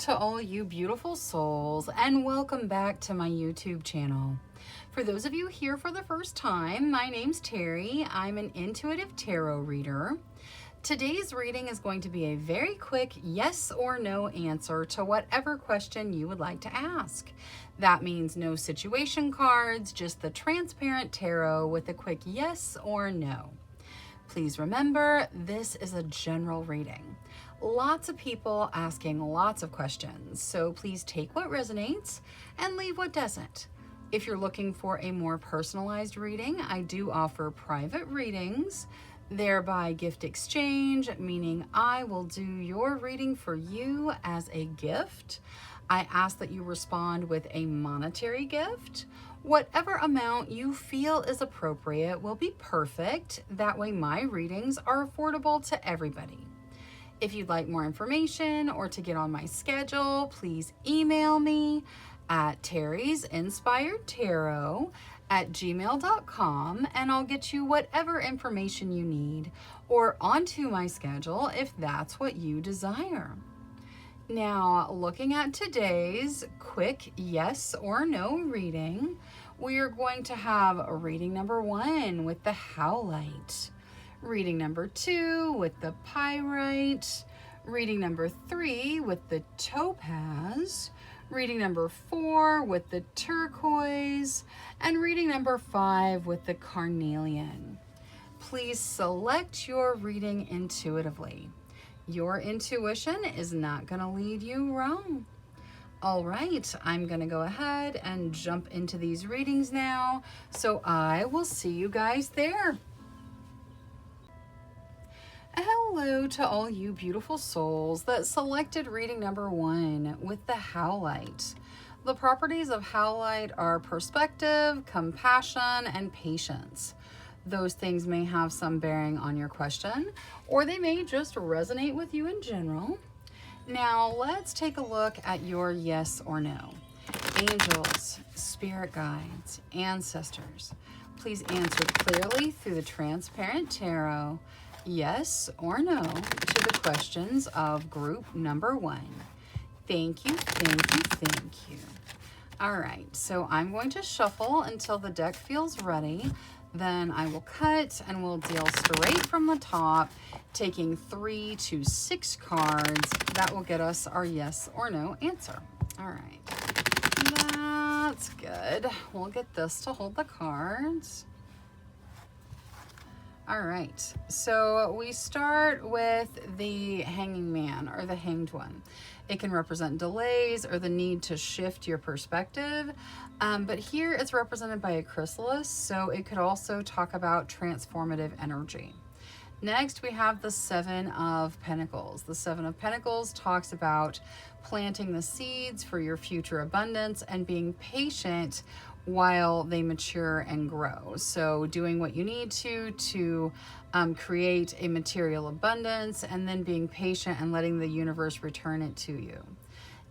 to all you beautiful souls, and welcome back to my YouTube channel. For those of you here for the first time, my name's Cheri. I'm an intuitive tarot reader. Today's reading is going to be a very quick yes or no answer to whatever question you would like to ask. That means no situation cards, just the transparent tarot with a quick yes or no. Please remember, this is a general reading. Lots of people asking lots of questions, so please take what resonates and leave what doesn't. If you're looking for a more personalized reading, I do offer private readings, thereby gift exchange, meaning I will do your reading for you as a gift. I ask that you respond with a monetary gift. Whatever amount you feel is appropriate will be perfect. That way my readings are affordable to everybody. If you'd like more information or to get on my schedule, please email me at terrysinspiredtarot@gmail.com and I'll get you whatever information you need or onto my schedule if that's what you desire. Now, looking at today's quick yes or no reading, we are going to have reading number 1 with the Howlite, reading number 2 with the Pyrite, reading number 3 with the Topaz, reading number 4 with the Turquoise, and reading number 5 with the Carnelian. Please select your reading intuitively. Your intuition is not going to lead you wrong. All right, I'm going to go ahead and jump into these readings now, so I will see you guys there. Hello to all you beautiful souls that selected reading number 1 with the Howlite. The properties of Howlite are perspective, compassion, and patience. Those things may have some bearing on your question, or they may just resonate with you in general. Now, let's take a look at your yes or no. Angels, spirit guides, ancestors, please answer clearly through the transparent tarot, yes or no, to the questions of group number 1. Thank you, thank you, thank you. All right, so I'm going to shuffle until the deck feels ready. Then I will cut and we'll deal straight from the top, taking 3 to 6 cards. That will get us our yes or no answer. All right, that's good. We'll get this to hold the cards. All right, so we start with the Hanging Man, or the Hanged One. It can represent delays or the need to shift your perspective, but here it's represented by a chrysalis, so it could also talk about transformative energy. Next, we have the Seven of Pentacles. The Seven of Pentacles talks about planting the seeds for your future abundance and being patient while they mature and grow. So doing what you need to create a material abundance, and then being patient and letting the universe return it to you.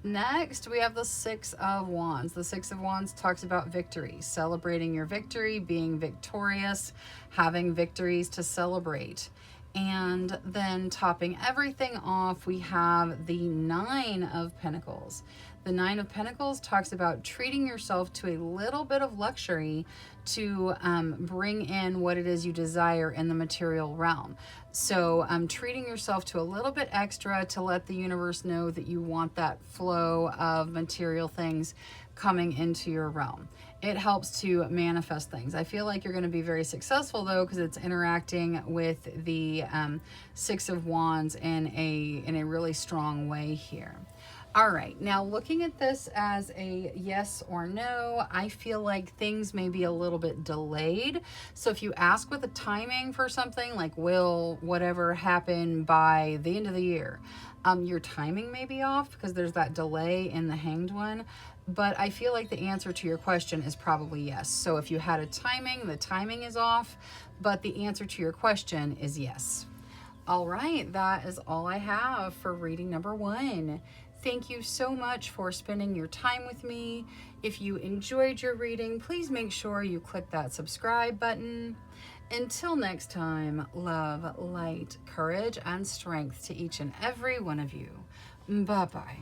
Next, we have the Six of Wands. The Six of Wands talks about victory, celebrating your victory, being victorious, having victories to celebrate. And then topping everything off, we have the Nine of Pentacles. The Nine of Pentacles talks about treating yourself to a little bit of luxury to bring in what it is you desire in the material realm. So treating yourself to a little bit extra to let the universe know that you want that flow of material things coming into your realm. It helps to manifest things. I feel like you're going to be very successful though, because it's interacting with the Six of Wands in a really strong way here. All right, now looking at this as a yes or no, I feel like things may be a little bit delayed. So if you ask with a timing for something like, will whatever happen by the end of the year, your timing may be off because there's that delay in the Hanged One. But I feel like the answer to your question is probably yes. So if you had a timing, the timing is off, but the answer to your question is yes. All right, that is all I have for reading number 1. Thank you so much for spending your time with me. If you enjoyed your reading, please make sure you click that subscribe button. Until next time, love, light, courage, and strength to each and every one of you. Bye-bye.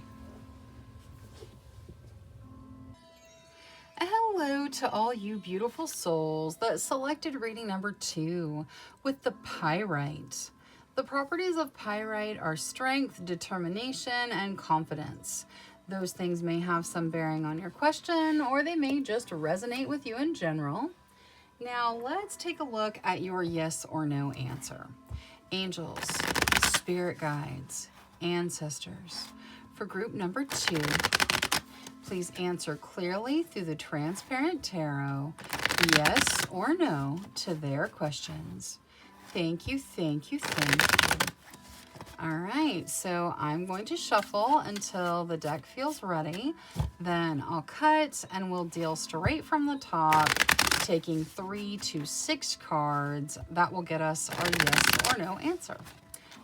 Hello to all you beautiful souls that selected reading number 2 with the pyrite. The properties of pyrite are strength, determination, and confidence. Those things may have some bearing on your question, or they may just resonate with you in general. Now let's take a look at your yes or no answer. Angels, spirit guides, ancestors. For group number 2, please answer clearly through the transparent tarot, yes or no to their questions. Thank you, thank you, thank you. All right, so I'm going to shuffle until the deck feels ready. Then I'll cut and we'll deal straight from the top, taking 3 to 6 cards. That will get us our yes or no answer.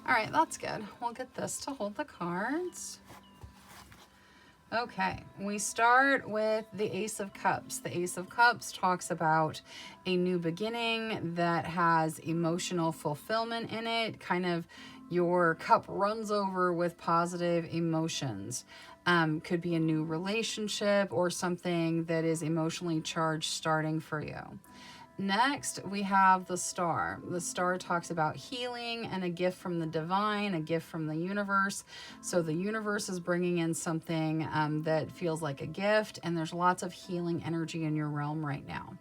All right, that's good. We'll get this to hold the cards. Okay, we start with the Ace of Cups. The Ace of Cups talks about a new beginning that has emotional fulfillment in it. Kind of your cup runs over with positive emotions. Could be a new relationship or something that is emotionally charged starting for you. Next, we have the Star. The Star talks about healing and a gift from the divine, a gift from the universe. So the universe is bringing in something that feels like a gift, and there's lots of healing energy in your realm right now.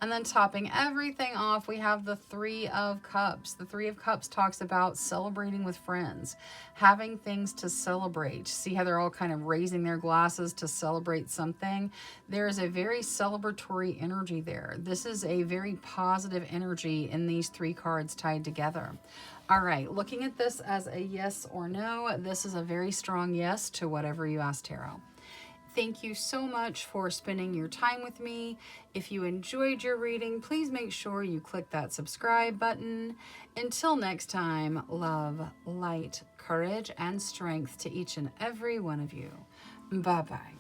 And then topping everything off, we have the Three of Cups. The Three of Cups talks about celebrating with friends, having things to celebrate. See how they're all kind of raising their glasses to celebrate something? There is a very celebratory energy there. This is a very positive energy in these 3 cards tied together. All right, looking at this as a yes or no, this is a very strong yes to whatever you asked tarot. Thank you so much for spending your time with me. If you enjoyed your reading, please make sure you click that subscribe button. Until next time, love, light, courage, and strength to each and every one of you. Bye-bye.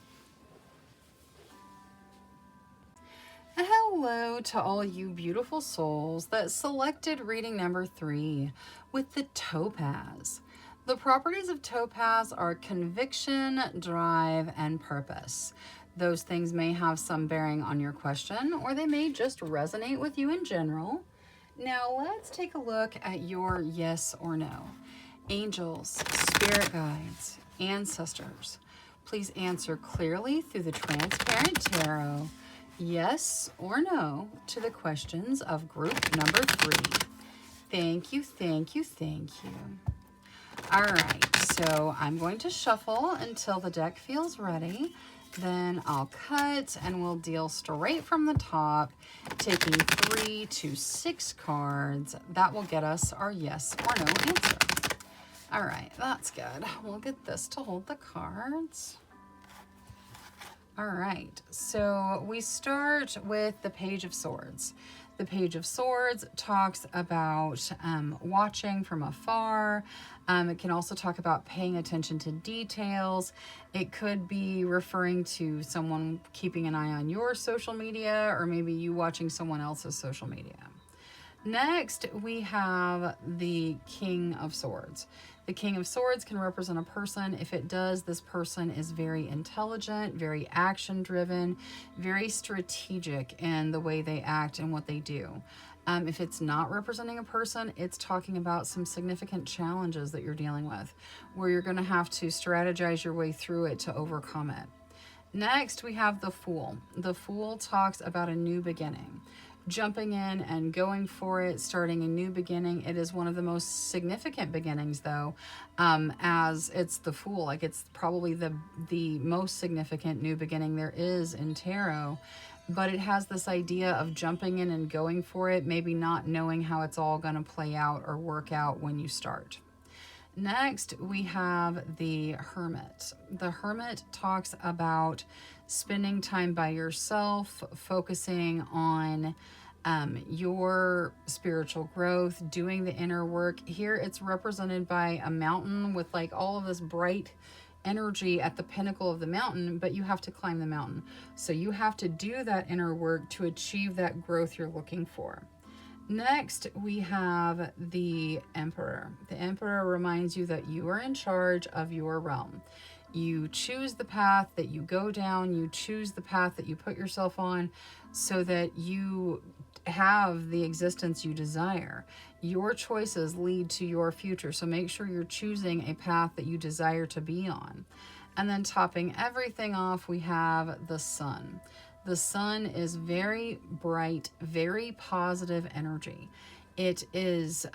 Hello to all you beautiful souls that selected reading number 3 with the Topaz. The properties of topaz are conviction, drive, and purpose. Those things may have some bearing on your question, or they may just resonate with you in general. Now let's take a look at your yes or no. Angels, spirit guides, ancestors. Please answer clearly through the transparent tarot, yes or no to the questions of group number 3. Thank you, thank you, thank you. All right, so I'm going to shuffle until the deck feels ready. Then I'll cut and we'll deal straight from the top, taking 3 to 6 cards. That will get us our yes or no answer. All right, that's good. We'll get this to hold the cards. All right, so we start with the Page of Swords. The Page of Swords talks about watching from afar. It can also talk about paying attention to details. It could be referring to someone keeping an eye on your social media, or maybe you watching someone else's social media. Next, we have the King of Swords. The King of Swords can represent a person. If it does, this person is very intelligent, very action-driven, very strategic in the way they act and what they do. If it's not representing a person, it's talking about some significant challenges that you're dealing with, where you're going to have to strategize your way through it to overcome it. Next, we have the Fool. The Fool talks about a new beginning. Jumping in and going for it, starting a new beginning. It is one of the most significant beginnings, though, as it's the Fool. Like, it's probably the most significant new beginning there is in tarot. But it has this idea of jumping in and going for it, maybe not knowing how it's all going to play out or work out when you start. Next, we have the Hermit. The Hermit talks about spending time by yourself, focusing on your spiritual growth, doing the inner work. Here it's represented by a mountain with like all of this bright energy at the pinnacle of the mountain, but you have to climb the mountain. So you have to do that inner work to achieve that growth you're looking for. Next, we have the Emperor. The Emperor reminds you that you are in charge of your realm. You choose the path that you go down. You choose the path that you put yourself on so that you have the existence you desire. Your choices lead to your future. So make sure you're choosing a path that you desire to be on. And then topping everything off, we have the sun. The sun is very bright, very positive energy. It is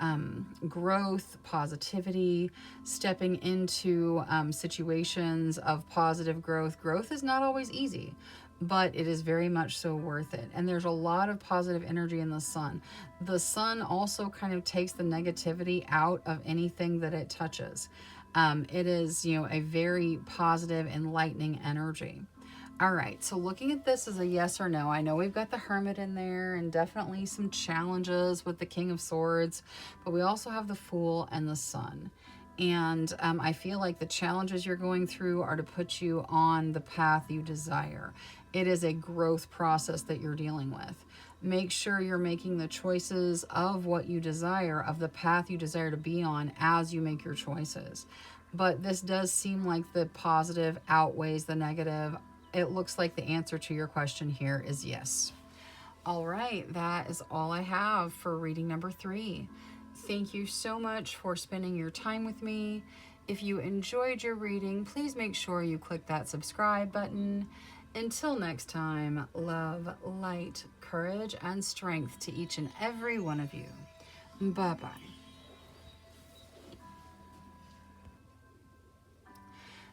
growth, positivity, stepping into situations of positive growth. Growth is not always easy, but it is very much so worth it. And there's a lot of positive energy in the sun. The sun also kind of takes the negativity out of anything that it touches. It is, a very positive, enlightening energy. All right, so looking at this as a yes or no, I know we've got the Hermit in there and definitely some challenges with the King of Swords, but we also have the Fool and the Sun. And I feel like the challenges you're going through are to put you on the path you desire. It is a growth process that you're dealing with. Make sure you're making the choices of what you desire, of the path you desire to be on as you make your choices. But this does seem like the positive outweighs the negative. It looks like the answer to your question here is yes. All right, that is all I have for reading number 3. Thank you so much for spending your time with me. If you enjoyed your reading, please make sure you click that subscribe button. Until next time, love, light, courage, and strength to each and every one of you. Bye-bye.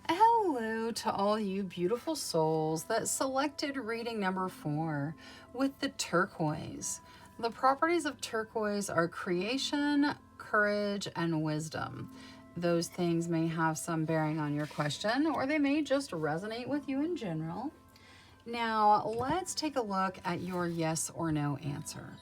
Hello to all you beautiful souls that selected reading number 4 with the turquoise. The properties of turquoise are creation, courage, and wisdom. Those things may have some bearing on your question, or they may just resonate with you in general. Now, let's take a look at your yes or no answer.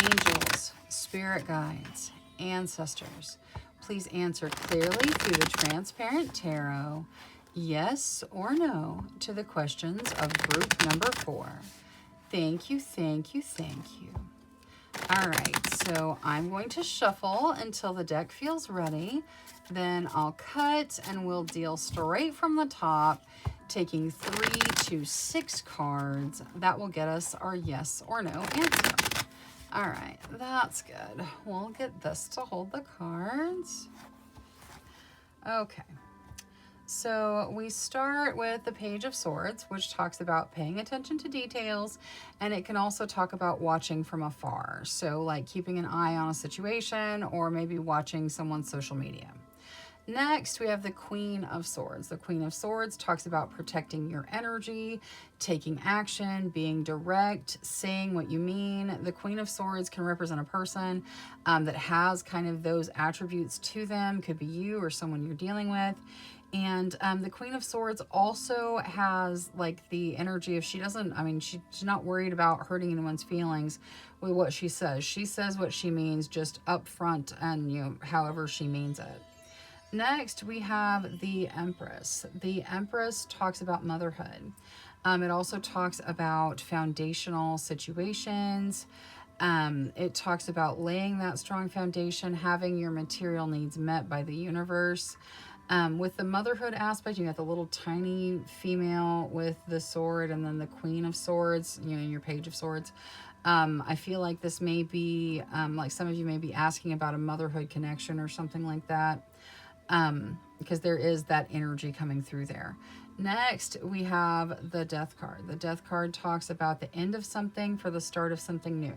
Angels, spirit guides, ancestors, please answer clearly through the transparent tarot, yes or no, to the questions of group number 4. Thank you, thank you, thank you. All right, so I'm going to shuffle until the deck feels ready. Then I'll cut and we'll deal straight from the top, taking 3 to 6 cards. That will get us our yes or no answer. All right, that's good. We'll get this to hold the cards. Okay. So we start with the Page of Swords, which talks about paying attention to details, and it can also talk about watching from afar. So like keeping an eye on a situation or maybe watching someone's social media. Next, we have the Queen of Swords. The Queen of Swords talks about protecting your energy, taking action, being direct, saying what you mean. The Queen of Swords can represent a person that has kind of those attributes to them. Could be you or someone you're dealing with. And the Queen of Swords also has like the energy of she's not worried about hurting anyone's feelings with what she says. She says what she means just up front and, however she means it. Next, we have the Empress. The Empress talks about motherhood. It also talks about foundational situations. It talks about laying that strong foundation, having your material needs met by the universe. With the motherhood aspect, you got the little tiny female with the sword and then the Queen of Swords, your Page of Swords. I feel like this may be, like some of you may be asking about a motherhood connection or something like that. Because there is that energy coming through there. Next, we have the Death card. The Death card talks about the end of something for the start of something new.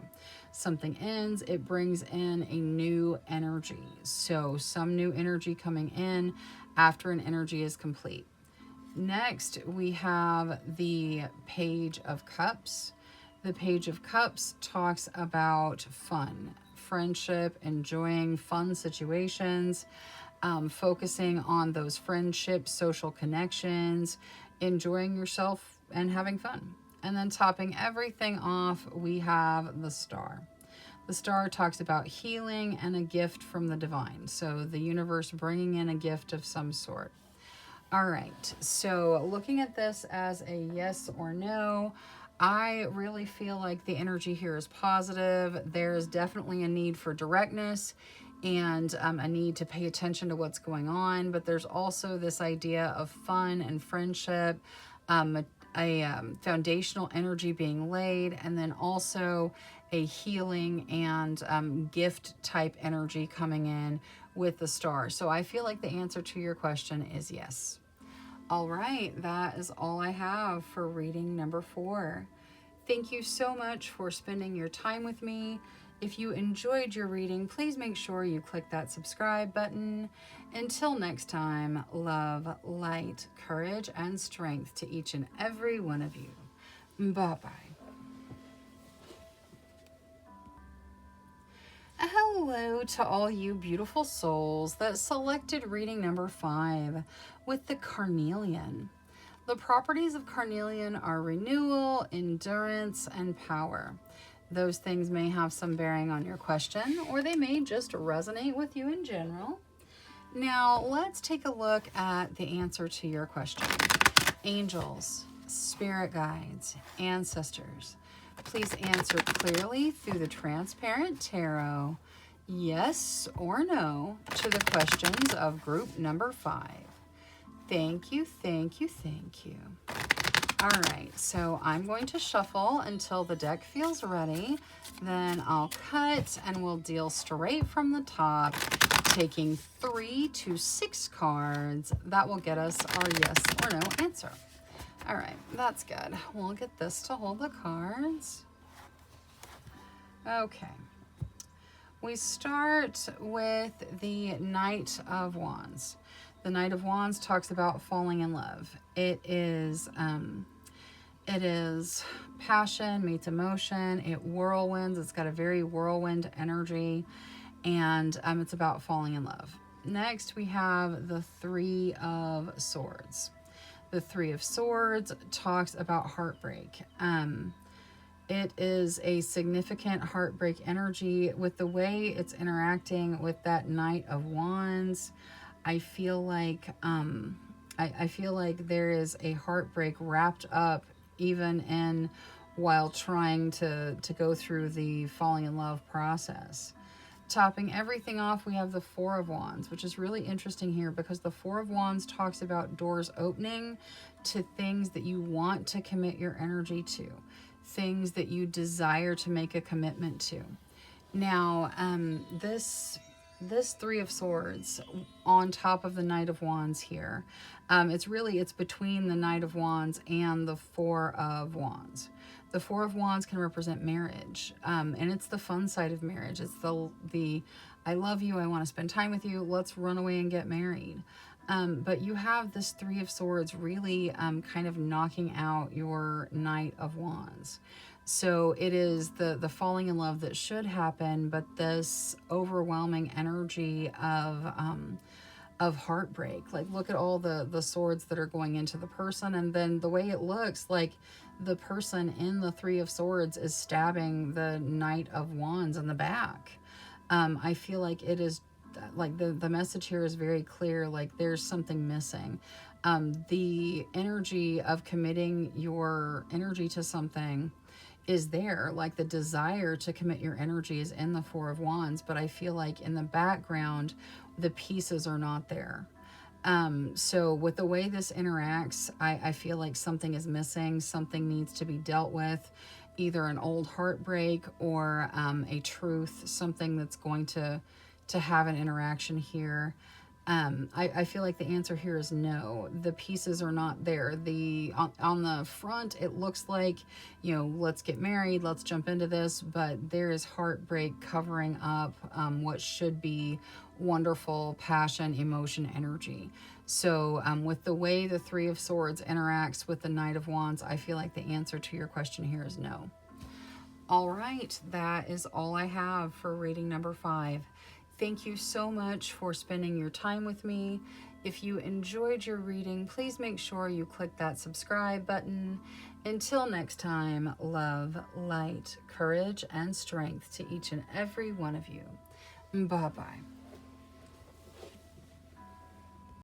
Something ends, it brings in a new energy. So some new energy coming in after an energy is complete. Next, we have the Page of Cups. The Page of Cups talks about fun, friendship, enjoying fun situations, focusing on those friendships, social connections, enjoying yourself and having fun. And then topping everything off, we have the Star. The Star talks about healing and a gift from the divine. So the universe bringing in a gift of some sort. All right, so looking at this as a yes or no, I really feel like the energy here is positive. There's definitely a need for directness and a need to pay attention to what's going on. But there's also this idea of fun and friendship, a foundational energy being laid, and then also a healing and gift type energy coming in with the star. So I feel like the answer to your question is yes. All right, that is all I have for reading number 4. Thank you so much for spending your time with me. If you enjoyed your reading, please make sure you click that subscribe button. Until next time, love, light, courage, and strength to each and every one of you. Bye-bye. Hello to all you beautiful souls that selected reading number 5 with the carnelian. The properties of carnelian are renewal, endurance, and power. Those things may have some bearing on your question, or they may just resonate with you in general. Now, let's take a look at the answer to your question. Angels, spirit guides, ancestors, please answer clearly through the transparent tarot, yes or no, to the questions of group number 5. Thank you, thank you, thank you. All right, so I'm going to shuffle until the deck feels ready. Then I'll cut and we'll deal straight from the top, taking 3 to 6 cards. That will get us our yes or no answer. All right, that's good. We'll get this to hold the cards. Okay. We start with the Knight of Wands. The Knight of Wands talks about falling in love. It is passion meets emotion. It whirlwinds. It's got a very whirlwind energy, and it's about falling in love. Next, we have the Three of Swords. The Three of Swords talks about heartbreak. It is a significant heartbreak energy. With the way it's interacting with that Knight of Wands, I feel like I feel like there is a heartbreak wrapped up even in while trying to go through the falling in love process. Topping everything off, we have the Four of Wands, which is really interesting here because the Four of Wands talks about doors opening to things that you want to commit your energy to, things that you desire to make a commitment to. Now, this Three of Swords on top of the Knight of Wands here, it's between the Knight of Wands and the Four of Wands. The Four of Wands can represent marriage, and it's the fun side of marriage. It's the I love you, I want to spend time with you, let's run away and get married. But you have this Three of Swords really kind of knocking out your Knight of Wands. So it is the falling in love that should happen, but this overwhelming energy of heartbreak. Like, look at all the swords that are going into the person, and then the way it looks like the person in the Three of Swords is stabbing the Knight of Wands in the back. I feel like it is like the message here is very clear, like there's something missing. The energy of committing your energy to something is there, like the desire to commit your energy is in the Four of Wands, but I feel like in the background the pieces are not there. So with the way this interacts, I feel like something is missing, something needs to be dealt with, either an old heartbreak or a truth, something that's going to have an interaction here. I feel like the answer here is no. The pieces are not there. On the front, it looks like, let's get married, let's jump into this, but there is heartbreak covering up what should be wonderful passion, emotion, energy. So with the way the Three of Swords interacts with the Knight of Wands, I feel like the answer to your question here is no. All right, that is all I have for reading number 5. Thank you so much for spending your time with me. If you enjoyed your reading, please make sure you click that subscribe button. Until next time, love, light, courage, and strength to each and every one of you. Bye-bye.